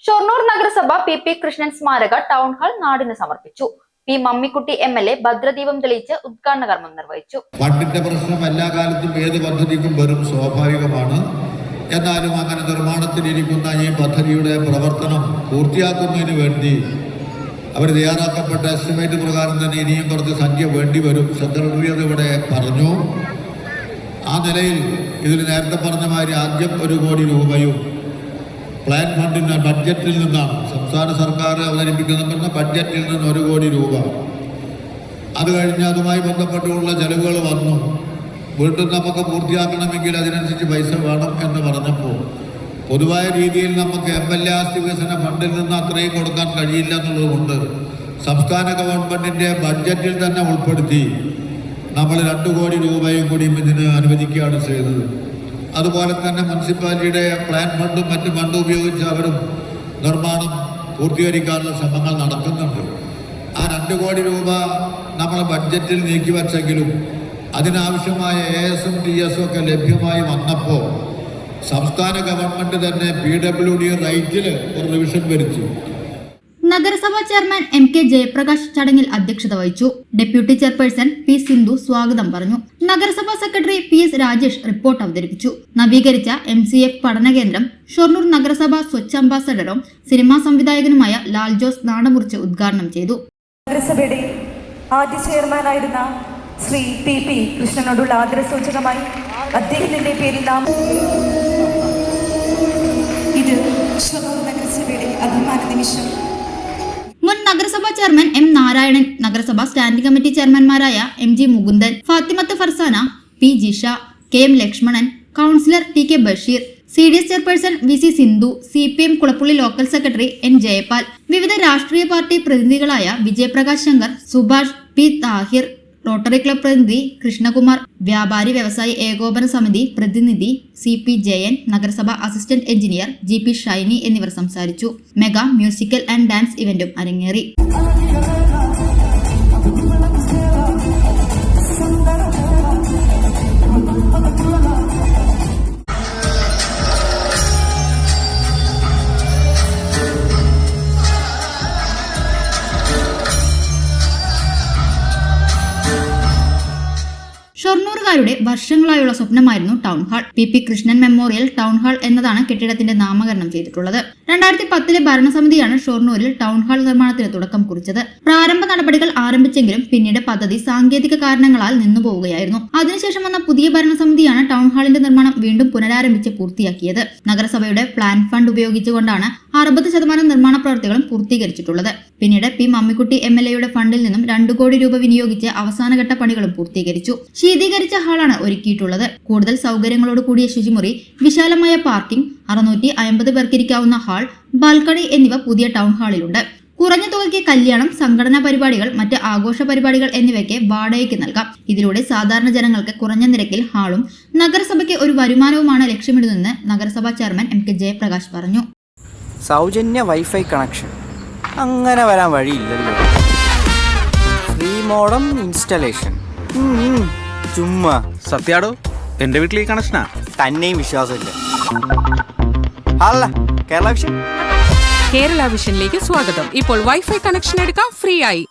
ഷൊർണൂർ നഗരസഭ പി കൃഷ്ണൻ സ്മാരക town hall നാടിന് സമർപ്പിച്ചു. പി മമ്മിക്കുട്ടി MLA ഭദ്രദീപം തെളിയിച്ച് ഉദ്ഘാടന കർമ്മം നിർവഹിച്ചു. ഫണ്ടിന്റെ പ്രശ്നം എല്ലാ കാലത്തും ഏത് പദ്ധതിക്കും വരും, സ്വാഭാവികമാണ്. എന്നാലും അങ്ങനെ നിർമ്മാണത്തിലിരിക്കുന്ന ഈ പദ്ധതിയുടെ പ്രവർത്തനം പൂർത്തിയാക്കുന്നതിന് വേണ്ടി അവർ തയ്യാറാക്കപ്പെട്ട എസ്റ്റിമേറ്റ് പ്രകാരം തന്നെ ഇനിയും കുറച്ച് സംഖ്യ വേണ്ടി വരും. സെക്രട്ടറി അത് ഇവിടെ പറഞ്ഞു. ആ നിലയിൽ ഇതിൽ നേരത്തെ പറഞ്ഞ മാതിരി ആദ്യം 1 കോടി രൂപയും പ്ലാൻ ഫണ്ടിൻ്റെ ബഡ്ജറ്റിൽ നിന്നാണ്, സംസ്ഥാന സർക്കാർ അവതരിപ്പിക്കുന്ന ബഡ്ജറ്റിൽ നിന്ന് 1 കോടി രൂപ. അത് കഴിഞ്ഞ് അതുമായി ബന്ധപ്പെട്ടുള്ള ചെലവുകൾ വന്നു. വീണ്ടും നമുക്ക് പൂർത്തിയാക്കണമെങ്കിൽ അതിനനുസരിച്ച് പൈസ വേണം എന്ന് പറഞ്ഞപ്പോൾ പൊതുവായ രീതിയിൽ നമുക്ക് MLA ആസ്തി വികസന ഫണ്ടിൽ നിന്ന് അത്രയും കൊടുക്കാൻ കഴിയില്ല എന്നുള്ളതുകൊണ്ട് സംസ്ഥാന ഗവൺമെൻറ്റിൻ്റെ ബഡ്ജറ്റിൽ തന്നെ ഉൾപ്പെടുത്തി നമ്മൾ 2 കോടി രൂപയും കൂടി ഇതിന് അനുവദിക്കുകയാണ് ചെയ്തത്. അതുപോലെ തന്നെ മുനിസിപ്പാലിറ്റിയുടെ പ്ലാൻ ഫണ്ടും മറ്റ് ഫണ്ടും ഉപയോഗിച്ച് അവരും നിർമ്മാണം പൂർത്തീകരിക്കാനുള്ള ശ്രമങ്ങൾ നടത്തുന്നുണ്ട്. ആ 2 കോടി രൂപ നമ്മൾ ബഡ്ജറ്റിൽ നീക്കിവെച്ചെങ്കിലും അതിനാവശ്യമായ ASM TS ഒക്കെ ലഭ്യമായി വന്നപ്പോൾ സംസ്ഥാന ഗവൺമെൻറ് തന്നെ PWD റൈറ്റിൽ ഒരു റിവിഷൻ വരുത്തി. നഗരസഭാ ചെയർമാൻ MK ജയപ്രകാശ് ചടങ്ങിൽ അധ്യക്ഷത വഹിച്ചു. ഡെപ്യൂട്ടി ചെയർപേഴ്സൺ P സിന്ധു സ്വാഗതം പറഞ്ഞു. നഗരസഭാ സെക്രട്ടറി PS രാജേഷ് റിപ്പോർട്ട് അവതരിപ്പിച്ചു. നവീകരിച്ച MCF പഠന കേന്ദ്രം ഷൊർണൂർ നഗരസഭ സ്വച്ഛ് അംബാസഡറും സിനിമാ സംവിധായകനുമായ ലാൽ ജോസ് നാടമുറിച്ച് ഉദ്ഘാടനം ചെയ്തു. നഗരസഭയുടെ ആദ്യ ചെയർമാനായിരുന്ന ശ്രീ P കൃഷ്ണനോടുള്ള ആദരസൂചകമായി അദ്ദേഹത്തിന്റെ പേരിൽ ഇത് ഷൊർണൂർ നഗരസഭയുടെ അഭിമാന നിമിഷം. മുൻ നഗരസഭാ ചെയർമാൻ M നാരായണൻ, നഗരസഭാ സ്റ്റാൻഡിംഗ് കമ്മിറ്റി ചെയർമാൻമാരായ MG Mukundan, Fathimath Farsana, P Jisha, KM Lakshmanan, councillor TK Basheer, CDS chairperson VC Sindhu, CPM Kulappully local secretary N Jayapal, വിവിധ രാഷ്ട്രീയ പാർട്ടി പ്രതിനിധികളായ Vijayaprakash Shankar, Subhash, P Thahir, Rotary club പ്രതിനിധി കൃഷ്ണകുമാർ, വ്യാപാരി വ്യവസായി ഏകോപന സമിതി പ്രതിനിധി CP ജയൻ, നഗരസഭ അസിസ്റ്റന്റ് എഞ്ചിനീയർ GP ഷൈനി എന്നിവർ സംസാരിച്ചു. മെഗാ മ്യൂസിക്കൽ ആൻഡ് ഡാൻസ് ഇവന്റും അരങ്ങേറി. ഷൊർണൂറുകാരുടെ വർഷങ്ങളായുള്ള സ്വപ്നമായിരുന്നു town hall. P Krishnan memorial town hall എന്നതാണ് കെട്ടിടത്തിന്റെ നാമകരണം ചെയ്തിട്ടുള്ളത്. 2010 ഭരണസമിതിയാണ് ഷൊർണൂരിൽ ടൗൺ ഹാൾ നിർമ്മാണത്തിന് തുടക്കം കുറിച്ചത്. പ്രാരംഭ നടപടികൾ ആരംഭിച്ചെങ്കിലും പിന്നീട് പദ്ധതി സാങ്കേതിക കാരണങ്ങളാൽ നിന്നുപോവുകയായിരുന്നു. അതിനുശേഷം വന്ന പുതിയ ഭരണസമിതിയാണ് ടൗൺ ഹാളിന്റെ നിർമ്മാണം വീണ്ടും പുനരാരംഭിച്ച് പൂർത്തിയാക്കിയത്. നഗരസഭയുടെ പ്ലാൻ ഫണ്ട് ഉപയോഗിച്ചുകൊണ്ടാണ് 60% നിർമ്മാണ പ്രവൃത്തികളും പൂർത്തീകരിച്ചിട്ടുള്ളത്. പിന്നീട് P മമ്മിക്കുട്ടി MLAയുടെ ഫണ്ടിൽ നിന്നും 2 കോടി രൂപ വിനിയോഗിച്ച് അവസാനഘട്ട പണികളും പൂർത്തീകരിച്ചു. ശീതീകരിച്ച ഹാളാണ് ഒരുക്കിയിട്ടുള്ളത്. കൂടുതൽ സൗകര്യങ്ങളോട് കൂടിയ ശുചിമുറി, വിശാലമായ പാർക്കിംഗ്, 650 പേർക്കിരിക്കാവുന്ന ഹാൾ, ബാൽക്കണി എന്നിവ പുതിയ ടൗൺ ഹാളിലുണ്ട്. കുറഞ്ഞ തുകയ്ക്ക് കല്യാണം, സംഘടനാ പരിപാടികൾ, മറ്റ് ആഘോഷ പരിപാടികൾ എന്നിവയ്ക്ക് വാടകയ്ക്ക് നൽകാം. ഇതിലൂടെ സാധാരണ ജനങ്ങൾക്ക് കുറഞ്ഞ നിരക്കിൽ ഹാളും നഗരസഭയ്ക്ക് ഒരു വരുമാനവുമാണ് ലക്ഷ്യമിടുന്നതെന്ന് നഗരസഭാ ചെയർമാൻ MK ജയപ്രകാശ് പറഞ്ഞു. സൗജന്യ വൈഫൈ കണക്ഷൻ അങ്ങനെ വരാൻ വഴിയില്ലല്ലോ. ഫ്രീ മോഡം ഇൻസ്റ്റലേഷൻ ചുമ്മാ. സത്യാടോ, എന്റെ വീട്ടിൽ ഈ കണക്ഷനാ. തന്നെയും വിശ്വാസമില്ല. അല്ല, കേരള വിഷൻ. കേരള വിഷനിലേക്ക് സ്വാഗതം. ഇപ്പോൾ വൈഫൈ കണക്ഷൻ എടുക്കാം ഫ്രീ ആയി.